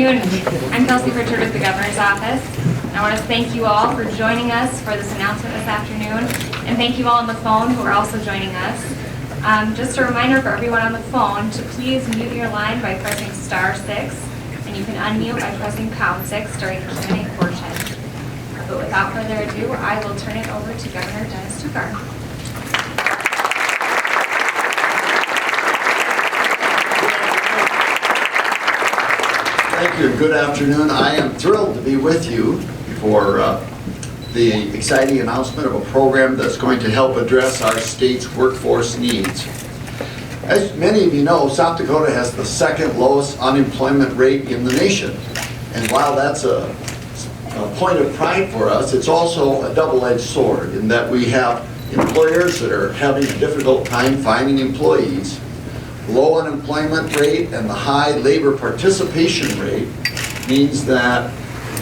afternoon. I'm Kelsey Pritchard with the Governor's Office. And I want to thank you all for joining us for this announcement this afternoon. And thank you all on the phone who are also joining us. Just a reminder for everyone on the phone to please mute your line by pressing *6. And you can unmute by pressing #6 during the Q&A portion. But without further ado, I will turn it over to Governor Dennis Daugaard. Thank you. Good afternoon. I am thrilled to be with you for the exciting announcement of a program that's going to help address our state's workforce needs. As many of you know, South Dakota has the second lowest unemployment rate in the nation. And while that's a point of pride for us, it's also a double-edged sword in that we have employers that are having a difficult time finding employees. Low unemployment rate and the high labor participation rate means that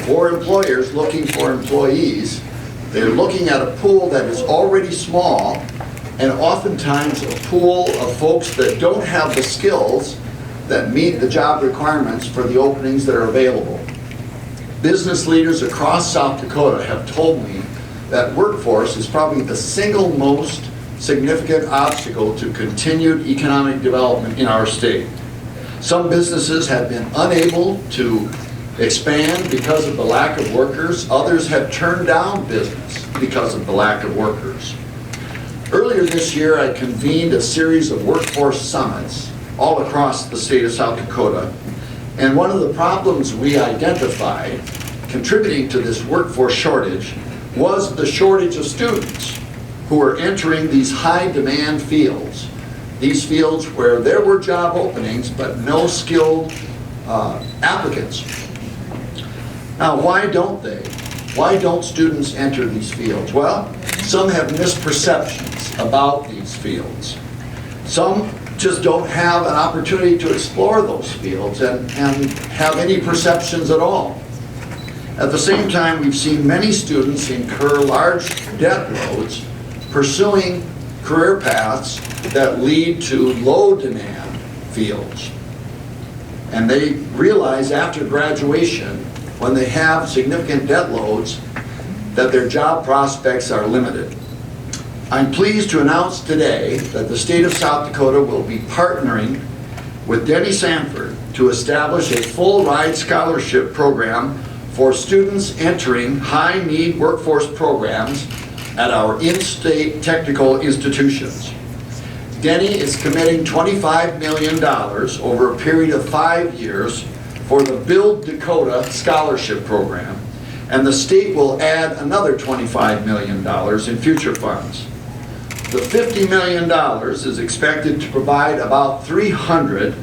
for employers looking for employees, they're looking at a pool that is already small and oftentimes a pool of folks that don't have the skills that meet the job requirements for the openings that are available. Business leaders across South Dakota have told me that workforce is probably the single most significant obstacle to continued economic development in our state. Some businesses have been unable to expand because of the lack of workers. Others have turned down business because of the lack of workers. Earlier this year, I convened a series of workforce summits all across the state of South Dakota. And one of the problems we identified contributing to this workforce shortage was the shortage of students who are entering these high-demand fields. These fields where there were job openings but no skilled applicants. Now, why don't they? Why don't students enter these fields? Well, some have misperceptions about these fields. Some just don't have an opportunity to explore those fields and have any perceptions at all. At the same time, we've seen many students incur large debt loads pursuing career paths that lead to low demand fields. And they realize after graduation, when they have significant debt loads, that their job prospects are limited. I'm pleased to announce today that the state of South Dakota will be partnering with Denny Sanford to establish a full ride scholarship program for students entering high-need workforce programs at our in-state technical institutions. Denny is committing $25 million over a period of 5 years for the Build Dakota scholarship program, and the state will add another $25 million in future funds. The $50 million is expected to provide about 300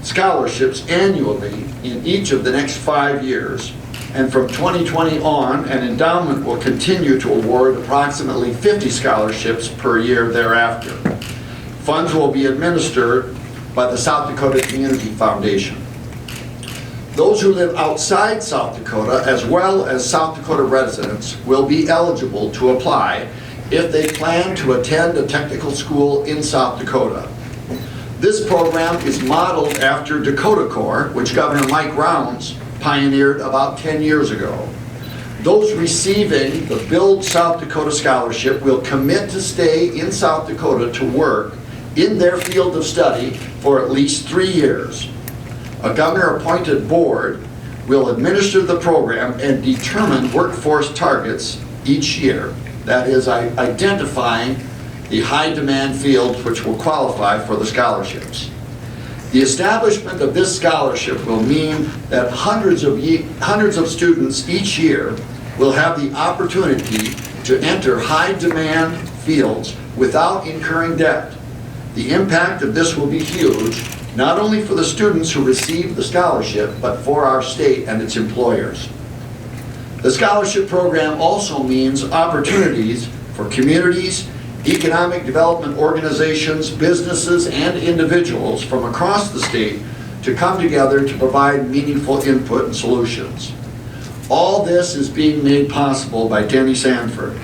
scholarships annually in each of the next 5 years. And from 2020 on, an endowment will continue to award approximately 50 scholarships per year thereafter. Funds will be administered by the South Dakota Community Foundation. Those who live outside South Dakota, as well as South Dakota residents, will be eligible to apply if they plan to attend a technical school in South Dakota. This program is modeled after Dakota Corps, which Governor Mike Rounds pioneered about 10 years ago. Those receiving the Build South Dakota scholarship will commit to stay in South Dakota to work in their field of study for at least 3 years. A governor-appointed board will administer the program and determine workforce targets each year. That is, identifying the high-demand fields which will qualify for the scholarships. The establishment of this scholarship will mean that hundreds of students each year will have the opportunity to enter high-demand fields without incurring debt. The impact of this will be huge, not only for the students who receive the scholarship, but for our state and its employers. The scholarship program also means opportunities for communities, economic development organizations, businesses, and individuals from across the state to come together to provide meaningful input and solutions. All this is being made possible by Denny Sanford.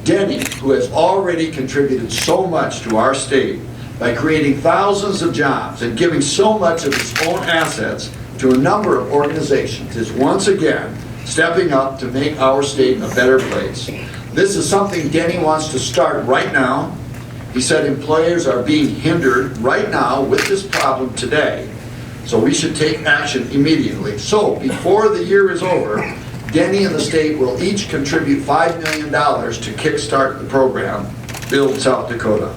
Denny, who has already contributed so much to our state by creating thousands of jobs and giving so much of his own assets to a number of organizations is once again stepping up to make our state a better place. This is something Denny wants to start right now. He said employers are being hindered right now with this problem today, so we should take action immediately. So before the year is over, Denny and the state will each contribute $5 million to kickstart the program, Build South Dakota.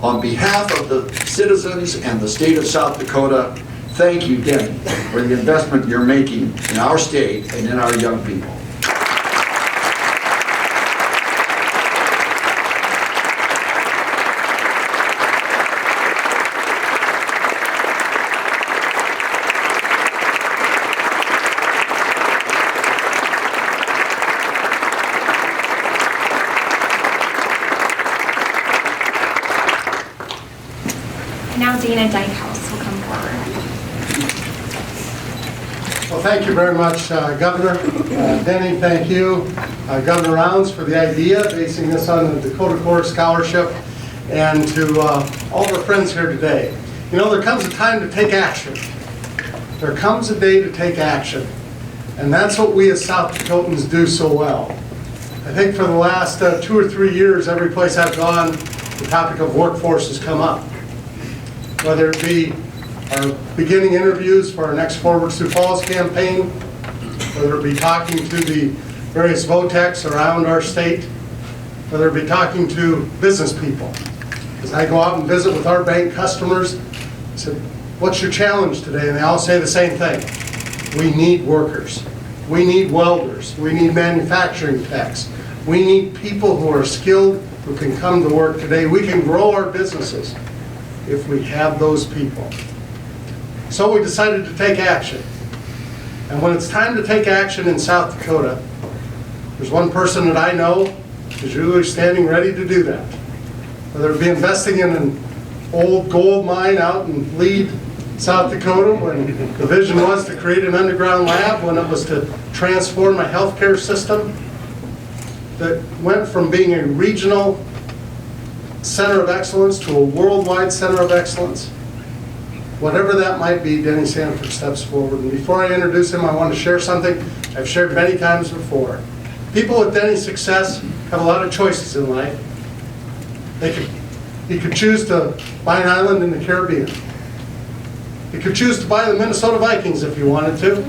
On behalf of the citizens and the state of South Dakota, thank you, Denny, for the investment you're making in our state and in our young people. Now Dana Dykehouse will come forward. Well, thank you very much, Governor. Denny, thank you. Governor Rounds for the idea, basing this on the Dakota Corps Scholarship, and to all of our friends here today. You know, there comes a time to take action. There comes a day to take action. And that's what we as South Dakotans do so well. I think for the last 2 or 3 years, every place I've gone, the topic of workforce has come up. Whether it be our beginning interviews for our next Forward Sioux Falls campaign, whether it be talking to the various VOTECs around our state, whether it be talking to business people. As I go out and visit with our bank customers, I said, what's your challenge today? And they all say the same thing. We need workers. We need welders. We need manufacturing techs. We need people who are skilled, who can come to work today. We can grow our businesses if we have those people. So we decided to take action. And when it's time to take action in South Dakota, there's one person that I know is usually standing ready to do that. Whether it be investing in an old gold mine out in Lead, South Dakota, when the vision was to create an underground lab, when it was to transform a healthcare system that went from being a regional center of excellence to a worldwide center of excellence. Whatever that might be, Denny Sanford steps forward. And before I introduce him, I want to share something I've shared many times before. People with Denny's success have a lot of choices in life. He could choose to buy an island in the Caribbean. He could choose to buy the Minnesota Vikings if he wanted to,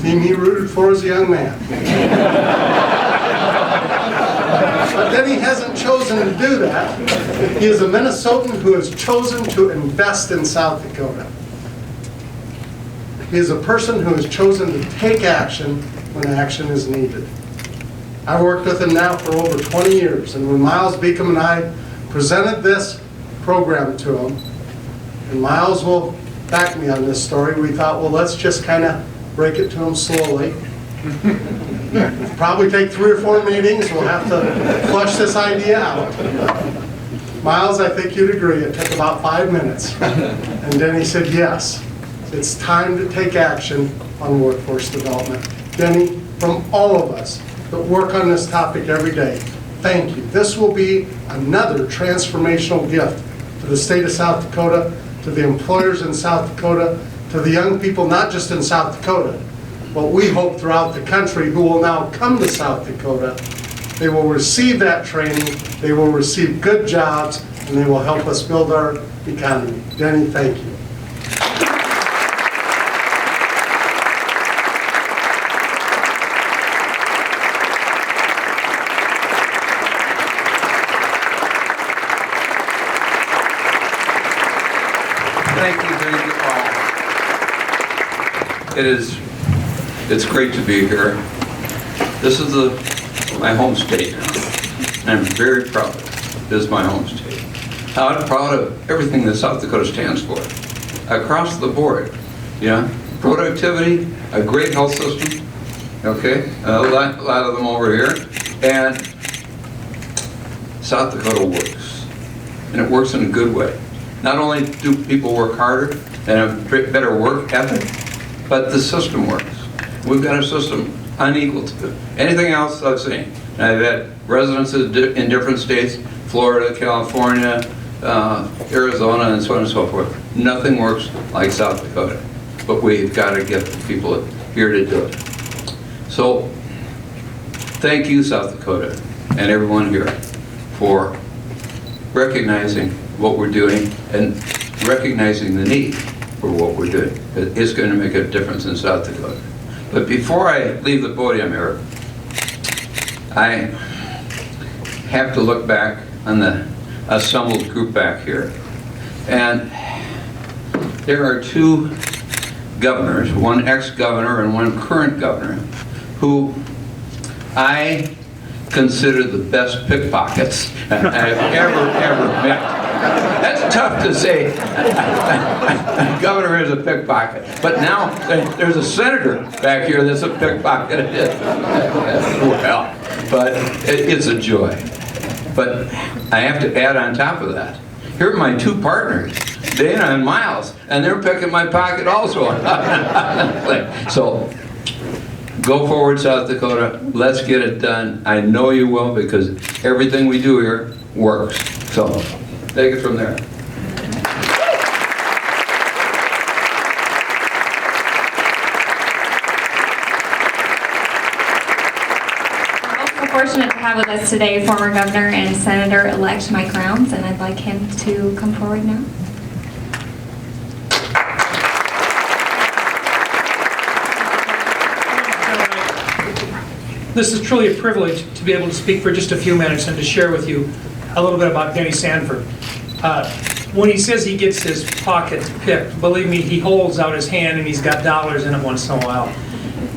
team he rooted for as a young man. But Denny hasn't chosen to do that. He is a Minnesotan who has chosen to invest in South Dakota. He is a person who has chosen to take action when action is needed. I've worked with him now for over 20 years, and when Miles Beacom and I presented this program to him, and Miles will back me on this story, we thought, well, let's just kind of break it to him slowly. It'll probably take 3 or 4 meetings. We'll have to flush this idea out. Miles, I think you'd agree, it took about 5 minutes. And Denny said, yes, it's time to take action on workforce development. Denny, from all of us that work on this topic every day, thank you. This will be another transformational gift to the state of South Dakota, to the employers in South Dakota, to the young people, not just in South Dakota, but we hope throughout the country who will now come to South Dakota. They will receive that training, they will receive good jobs, and they will help us build our economy. Denny, thank you. It's great to be here. This is my home state. I'm very proud of it. This is my home state. I'm proud of everything that South Dakota stands for. Across the board, productivity, a great health system, okay, a lot of them over here, and South Dakota works, and it works in a good way. Not only do people work harder and a better work ethic, but the system works. We've got a system unequal to anything else I've seen. And I've had residents in different states, Florida, California, Arizona, and so on and so forth. Nothing works like South Dakota. but we've got to get the people here to do it. So, thank you, South Dakota, and everyone here for recognizing what we're doing and recognizing the need for what we're doing. It's going to make a difference in South Dakota. But before I leave the podium here, I have to look back on the assembled group back here. And there are two governors, one ex-governor and one current governor, who I consider the best pickpockets I've ever met. That's tough to say. A governor is a pickpocket. But now there's a senator back here that's a pickpocket. Well, but it's a joy. But I have to add on top of that, here are my two partners, Dana and Miles, and they're picking my pocket also. So, go forward, South Dakota. Let's get it done. I know you will, because everything we do here works. So, take it from there. Fortunate to have with us today former Governor and Senator-elect Mike Rounds, and I'd like him to come forward now. This is truly a privilege to be able to speak for just a few minutes and to share with you a little bit about Denny Sanford. When he says he gets his pockets picked, believe me, he holds out his hand and he's got dollars in it once in a while.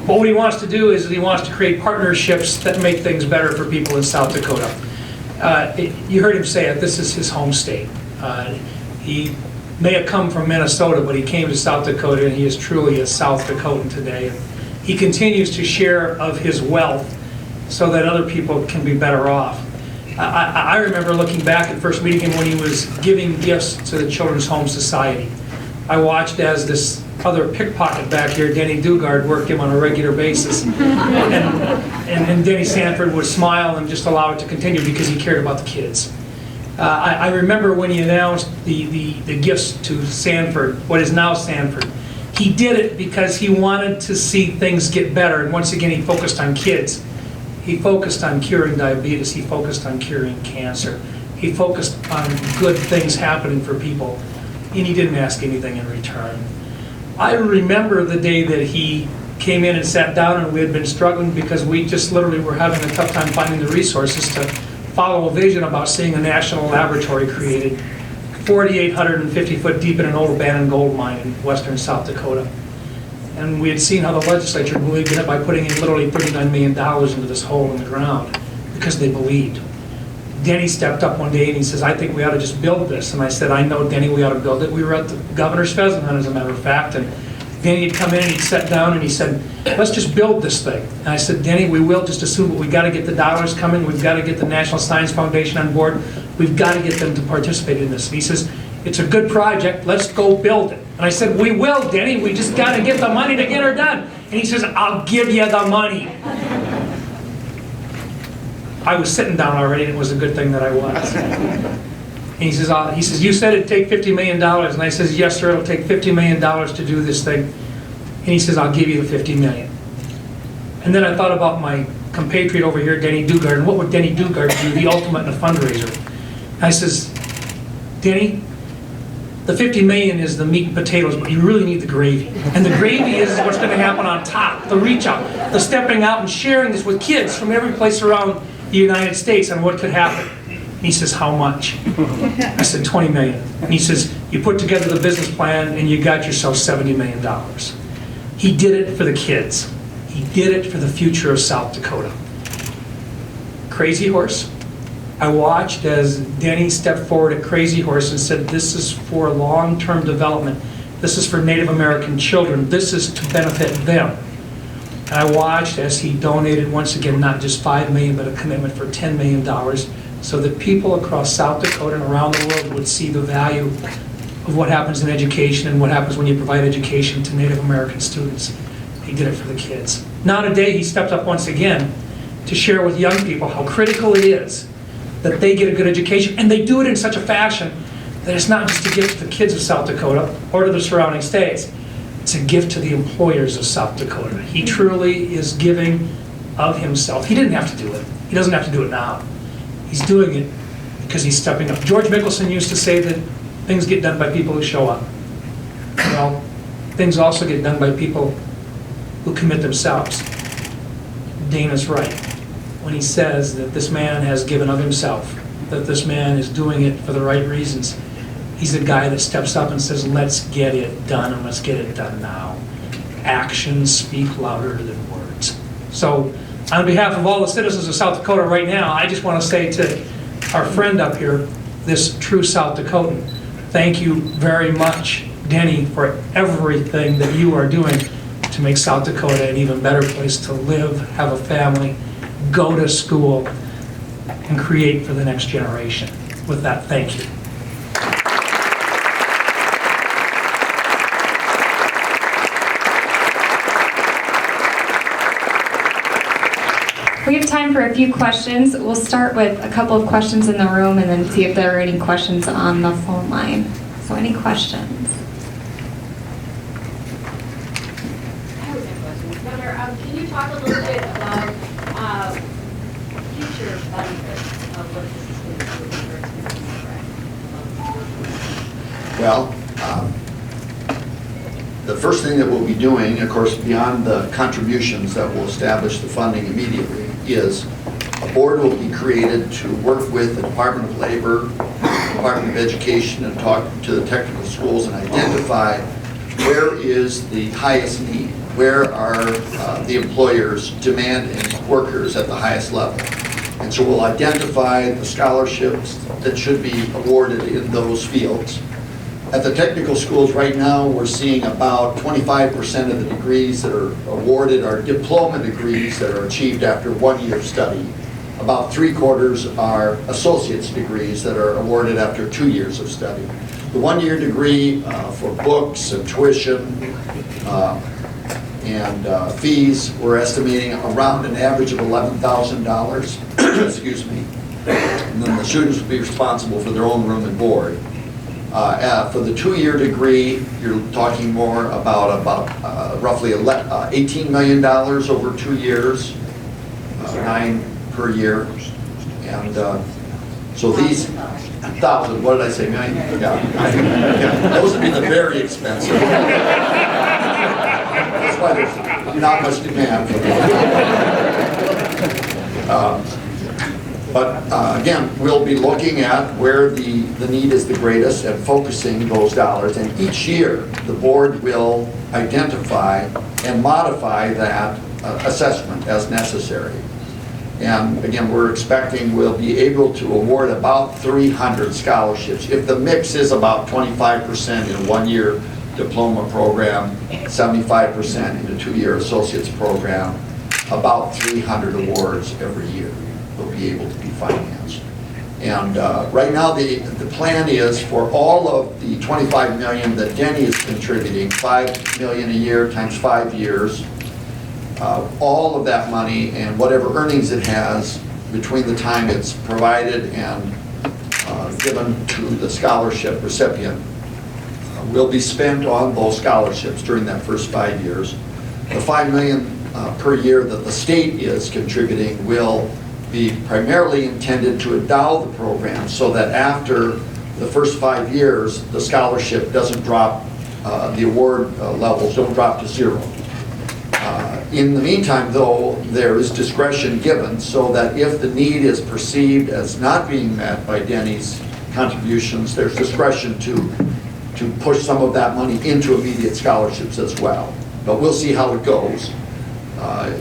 But what he wants to do is he wants to create partnerships that make things better for people in South Dakota. You heard him say it, this is his home state. He may have come from Minnesota, but he came to South Dakota, and he is truly a South Dakotan today. He continues to share of his wealth so that other people can be better off. I remember looking back and first meeting him when he was giving gifts to the Children's Home Society. I watched as this other pickpocket back here, Dennis Daugaard, worked him on a regular basis. And Denny Sanford would smile and just allow it to continue because he cared about the kids. I remember when he announced the gifts to Sanford, what is now Sanford. He did it because he wanted to see things get better. And once again, he focused on kids. He focused on curing diabetes. He focused on curing cancer. He focused on good things happening for people. And he didn't ask anything in return. I remember the day that he came in and sat down, and we had been struggling because we just literally were having a tough time finding the resources to follow a vision about seeing a national laboratory created 4,850 foot deep in an old abandoned gold mine in western South Dakota. And we had seen how the legislature believed in it by putting in literally $39 million into this hole in the ground because they believed. Denny stepped up one day and he says, I think we ought to just build this. And I said, I know, Denny, we ought to build it. We were at the governor's pheasant hunt, as a matter of fact, and Denny had come in and he'd sat down and he said, let's just build this thing. And I said, Denny, we will just as soon, but we've got to get the dollars coming. We've got to get the National Science Foundation on board. We've got to get them to participate in this. And he says, it's a good project. Let's go build it. And I said, we will, Denny. We just got to get the money to get her done. And he says, I'll give you the money. I was sitting down already, and it was a good thing that I was. And he says, you said it'd take $50 million. And I says, yes, sir, it'll take $50 million to do this thing. And he says, I'll give you the $50 million. And then I thought about my compatriot over here, Denny Daugaard, and what would Denny Daugaard do, the ultimate in a fundraiser? And I says, Denny, the $50 million is the meat and potatoes, but you really need the gravy. And the gravy is what's going to happen on top, the reach out, the stepping out and sharing this with kids from every place around the United States on what could happen. And he says, how much? I said, $20 million. And he says, you put together the business plan and you got yourself $70 million. He did it for the kids. He did it for the future of South Dakota. Crazy Horse. I watched as Denny stepped forward at Crazy Horse and said, this is for long-term development. This is for Native American children. This is to benefit them. And I watched as he donated, once again, not just $5 million, but a commitment for $10 million so that people across South Dakota and around the world would see the value of what happens in education and what happens when you provide education to Native American students. He did it for the kids. Now today, he stepped up once again to share with young people how critical it is that they get a good education, and they do it in such a fashion that it's not just to give to the kids of South Dakota or to the surrounding states, It's a gift to the employers of South Dakota. He truly is giving of himself. He didn't have to do it. He doesn't have to do it now. He's doing it because he's stepping up. George Mickelson used to say that things get done by people who show up. Well, things also get done by people who commit themselves. Dana's right when he says that this man has given of himself, that this man is doing it for the right reasons. He's a guy that steps up and says, let's get it done, and let's get it done now. Actions speak louder than words. So, on behalf of all the citizens of South Dakota right now, I just want to say to our friend up here, this true South Dakotan, thank you very much, Denny, for everything that you are doing to make South Dakota an even better place to live, have a family, go to school, and create for the next generation. With that, thank you. We have time for a few questions. We'll start with a couple of questions in the room and then see if there are any questions on the phone line. So any questions? I have a question. Governor, can you talk a little bit about future benefits of what this is going to do? Well, the first thing that we'll be doing, of course, beyond the contributions that will establish the funding immediately, is a board will be created to work with the Department of Labor, Department of Education, and talk to the technical schools and identify where is the highest need, where are the employers demanding workers at the highest level. And so we'll identify the scholarships that should be awarded in those fields. At the technical schools right now, we're seeing about 25% of the degrees that are awarded are diploma degrees that are achieved after 1 year study. About 3/4 are associate's degrees that are awarded after 2 years of study. The 1 year degree for books and tuition and fees, we're estimating around an average of $11,000, excuse me. And then the students will be responsible for their own room and board. For the 2 year degree, you're talking more about roughly $18 million over 2 years, 9 per year. And so these, 1,000, what did I say, million? Yeah. Those would be the very expensive. That's why there's not much demand for them. But again, we'll be looking at where the need is the greatest and focusing those dollars. And each year, the board will identify and modify that assessment as necessary. And again, we're expecting we'll be able to award about 300 scholarships. If the mix is about 25% in a 1 year diploma program, 75% in a 2 year associate's program, about 300 awards every year will be able to be financed. And right now the plan is for all of the $25 million that Denny is contributing, $5 million a year times 5 years, all of that money and whatever earnings it has between the time it's provided and given to the scholarship recipient will be spent on those scholarships during that first 5 years. The $5 million per year that the state is contributing will be primarily intended to endow the program so that after the first 5 years, the scholarship doesn't drop, the award levels don't drop to zero. In the meantime, though, there is discretion given so that if the need is perceived as not being met by Denny's contributions, there's discretion to push some of that money into immediate scholarships as well. But we'll see how it goes.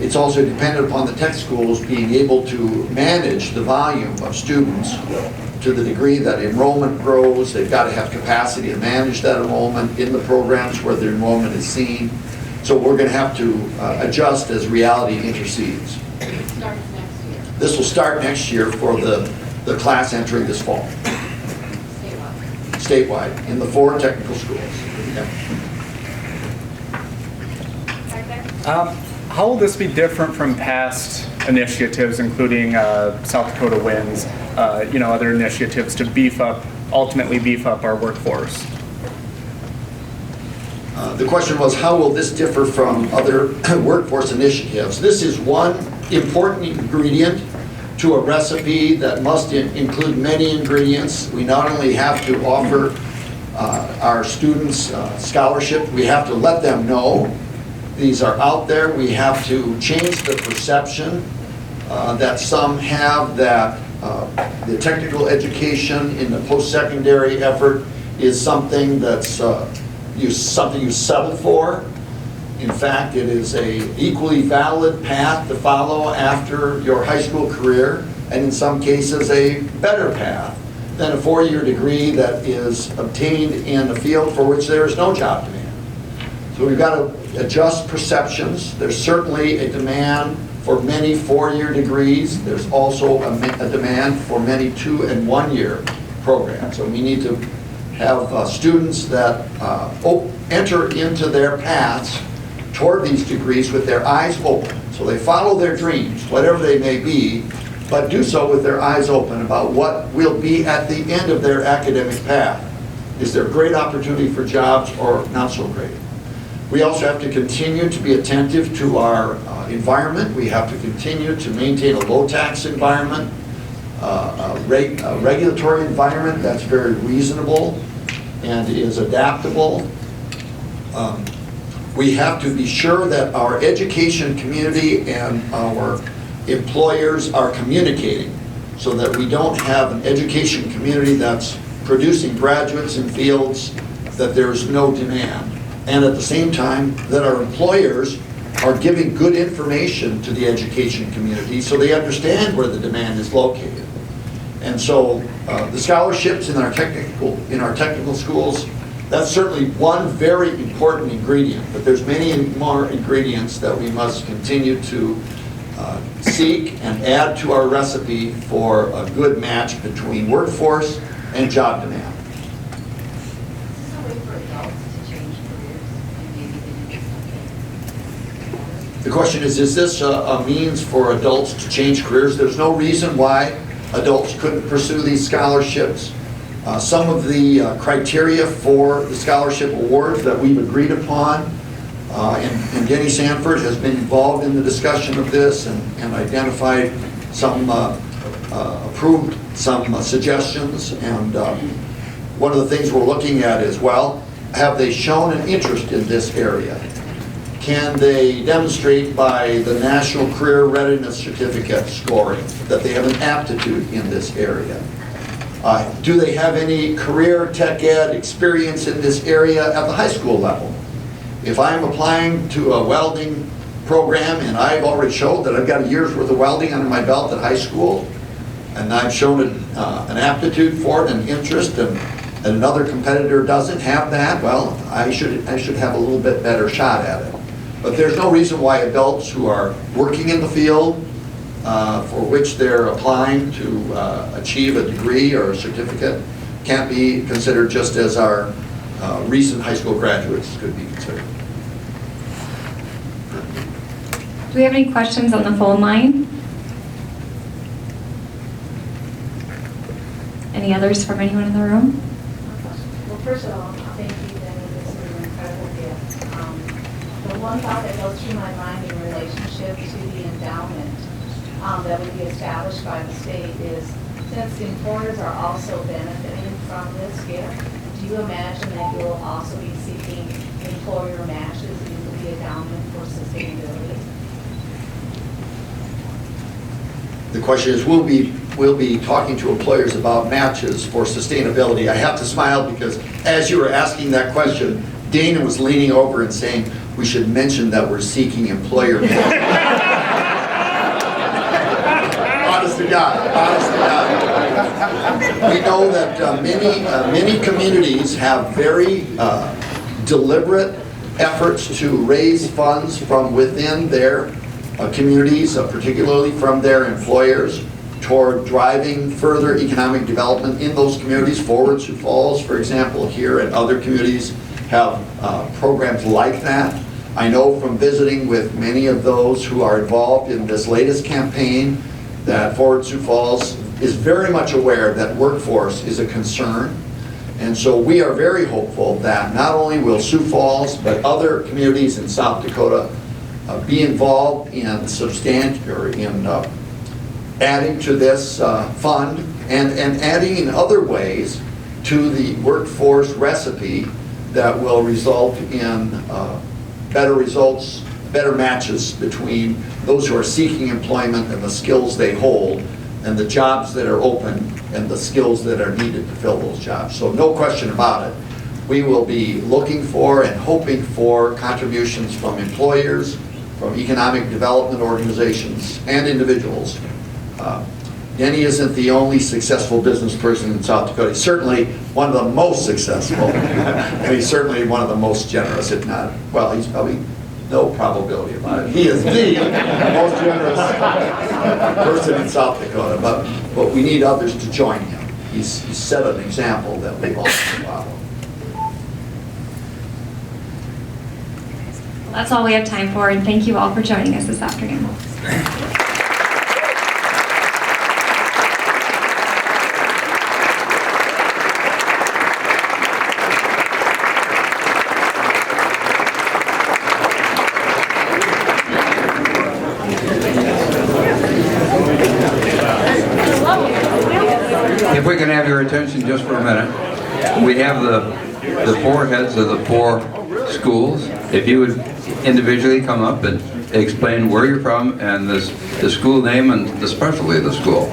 It's also dependent upon the tech schools being able to manage the volume of students to the degree that enrollment grows. They've got to have capacity to manage that enrollment in the programs where the enrollment is seen. So we're going to have to adjust as reality intercedes. It starts next year. This will start next year for the class entering this fall, statewide, in the 4 technical schools. Yep. How will this be different from past initiatives, including South Dakota Wins, other initiatives to ultimately beef up our workforce? The question was, how will this differ from other workforce initiatives? This is one important ingredient to a recipe that must include many ingredients. We not only have to offer our students scholarship, we have to let them know these are out there. We have to change the perception that some have that the technical education in the post-secondary effort is something that's something you settle for. In fact, it is an equally valid path to follow after your high school career, and in some cases a better path than a four-year degree that is obtained in a field for which there is no job demand. So we've got to adjust perceptions. There's certainly a demand for many four-year degrees. There's also a demand for many 2- and 1-year programs. So we need to have students that enter into their paths toward these degrees with their eyes open. So they follow their dreams, whatever they may be, but do so with their eyes open about what will be at the end of their academic path. Is there great opportunity for jobs or not so great? We also have to continue to be attentive to our environment. We have to continue to maintain a low-tax environment, a regulatory environment that's very reasonable and is adaptable. We have to be sure that our education community and our employers are communicating so that we don't have an education community that's producing graduates in fields that there's no demand. And at the same time, that our employers are giving good information to the education community so they understand where the demand is located. And so the scholarships in our technical schools, that's certainly one very important ingredient, but there's many more ingredients that we must continue to seek and add to our recipe for a good match between workforce and job demand. Is this a way for adults to change careers and maybe they didn't? The question is this a means for adults to change careers? There's no reason why adults couldn't pursue these scholarships. Some of the criteria for the scholarship awards that we've agreed upon, and Denny Sanford has been involved in the discussion of this and identified some, approved some suggestions. And one of the things we're looking at is, well, have they shown an interest in this area? Can they demonstrate by the National Career Readiness Certificate scoring that they have an aptitude in this area? Do they have any career tech ed experience in this area at the high school level? If I'm applying to a welding program and I've already showed that I've got a year's worth of welding under my belt at high school, and I've shown an aptitude for it, an interest, and another competitor doesn't have that, well, I should have a little bit better shot at it. But there's no reason why adults who are working in the field for which they're applying to achieve a degree or a certificate can't be considered just as our recent high school graduates could be considered. Do we have any questions on the phone line? Any others from anyone in the room? Well, first of all, thank you, Denny. This is an incredible gift. The one thought that goes through my mind in relationship to the endowment that would be established by the state is, since the employers are also benefiting from this gift, do you imagine that you'll also be seeking employer matches into the endowment for sustainability? The question is, we'll be talking to employers about matches for sustainability. I have to smile because as you were asking that question, Dana was leaning over and saying, we should mention that we're seeking employer matches. Honest to God. We know that many communities have very deliberate efforts to raise funds from within their communities, particularly from their employers, toward driving further economic development in those communities. Forward Sioux Falls, for example, here and other communities have programs like that. I know from visiting with many of those who are involved in this latest campaign that Forward Sioux Falls is very much aware that workforce is a concern And so we are very hopeful that not only will Sioux Falls, but other communities in South Dakota be involved in adding to this fund and adding in other ways to the workforce recipe that will result in better results, better matches between those who are seeking employment and the skills they hold, and the jobs that are open and the skills that are needed to fill those jobs. So no question about it, we will be looking for and hoping for contributions from employers, from economic development organizations, and individuals. Denny isn't the only successful business person in South Dakota. He's certainly one of the most successful, and he's certainly one of the most generous, if not, well, he's probably no probability about it. He is the most generous person in South Dakota, but we need others to join him. He's set an example that we all can follow. Well, that's all we have time for, and thank you all for joining us this afternoon. If we can have your attention just for a minute. We have the four heads of the four schools. If you would individually come up and explain where you're from and the school name and the specialty of the school.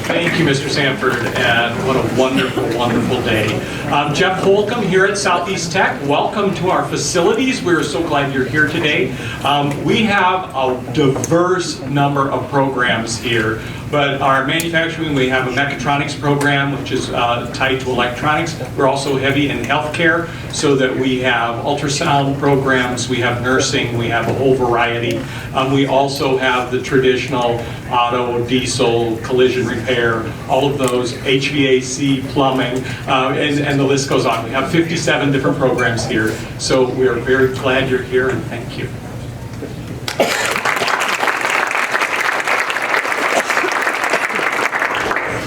Thank you, Mr. Sanford, and what a wonderful, wonderful day. Jeff Holcomb here at Southeast Tech. Welcome to our facilities. We're so glad you're here today. We have a diverse number of programs here, but our manufacturing, we have a mechatronics program, which is tied to electronics. We're also heavy in healthcare, so that we have ultrasound programs, we have nursing, we have a whole variety. We also have the traditional auto, diesel, collision repair, all of those, HVAC, plumbing, and the list goes on. We have 57 different programs here, so we are very glad you're here, and thank you.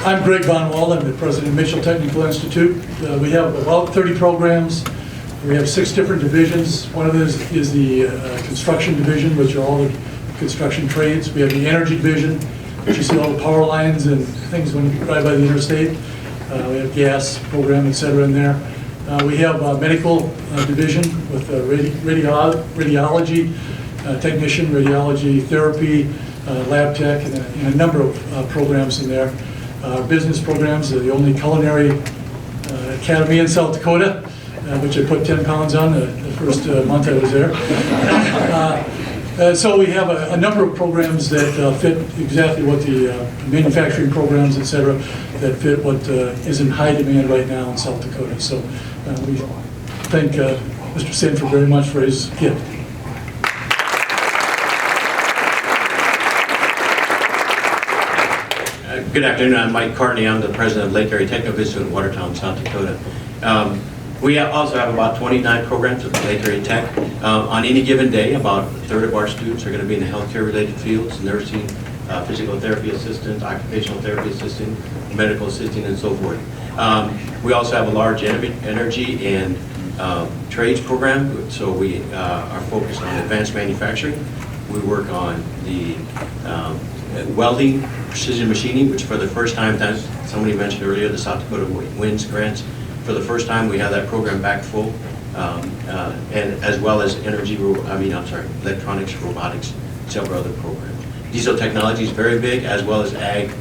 I'm Greg Von Wald. I'm the president of Mitchell Technical Institute. We have about 30 programs. We have 6 different divisions. One of those is the construction division, which are all the construction trades. We have the energy division, which you see all the power lines and things when you drive by the interstate. We have gas program, et cetera, in there. We have a medical division with radiology technician, radiology therapy, lab tech, and a number of programs in there. Business programs are the only culinary academy in South Dakota, which I put 10 pounds on the first month I was there. So we have a number of programs that fit exactly what the manufacturing programs, et cetera, that fit what is in high demand right now in South Dakota. So we thank Mr. Sanford very much for his gift. Good afternoon. I'm Mike Cartney. I'm the president of Lake Area Technical Institute in Watertown, South Dakota. We also have about 29 programs at Lake Area Tech. On any given day, about a third of our students are going to be in the healthcare-related fields, nursing, physical therapy assistant, occupational therapy assistant, medical assistant, and so forth. We also have a large energy and trades program, so we are focused on advanced manufacturing. We work on the welding, precision machining, which for the first time, somebody mentioned earlier, the South Dakota Wins grants. For the first time, we have that program back full, and as well as electronics, robotics, several other programs. Diesel technology is very big, as well as ag.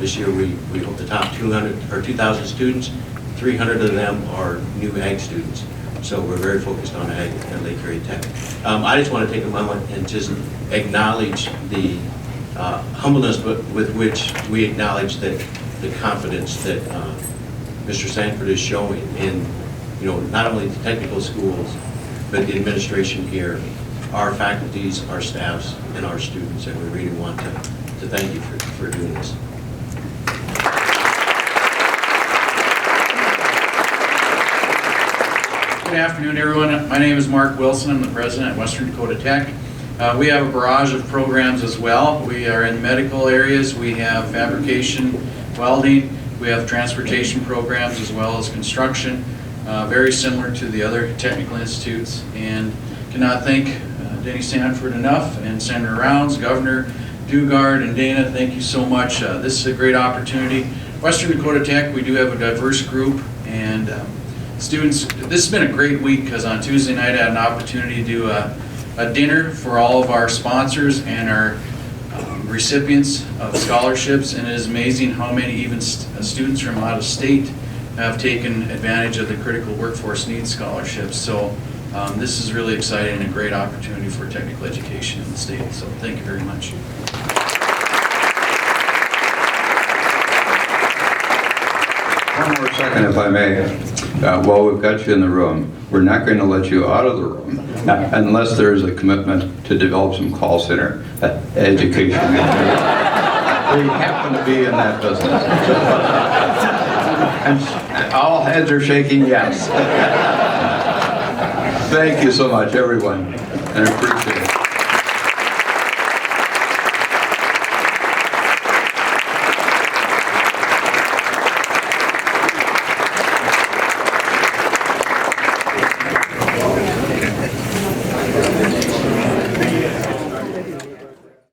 This year, we hope the top 2,000 students, 300 of them are new ag students. So we're very focused on ag at Lake Area Tech. I just want to take a moment and just acknowledge the humbleness with which we acknowledge that the confidence that Mr. Sanford is showing in, not only the technical schools, but the administration here, our faculties, our staffs, and our students, and we really want to thank you for doing this. Good afternoon, everyone. My name is Mark Wilson. I'm the president at Western Dakota Tech. We have a barrage of programs as well. We are in medical areas. We have fabrication, welding. We have transportation programs as well as construction, very similar to the other technical institutes. And cannot thank Denny Sanford enough, and Senator Rounds, Governor Daugaard, and Dana, thank you so much. This is a great opportunity. Western Dakota Tech, we do have a diverse group, and students, this has been a great week because on Tuesday night I had an opportunity to do a dinner for all of our sponsors and our recipients of scholarships, and it is amazing how many even students from out of state have taken advantage of the Critical Workforce Needs scholarships. So this is really exciting and a great opportunity for technical education in the state. So thank you very much. One more second, if I may. While we've got you in the room, we're not going to let you out of the room unless there is a commitment to develop some call center education. We happen to be in that business. And all heads are shaking yes. Thank you so much, everyone, and I appreciate it.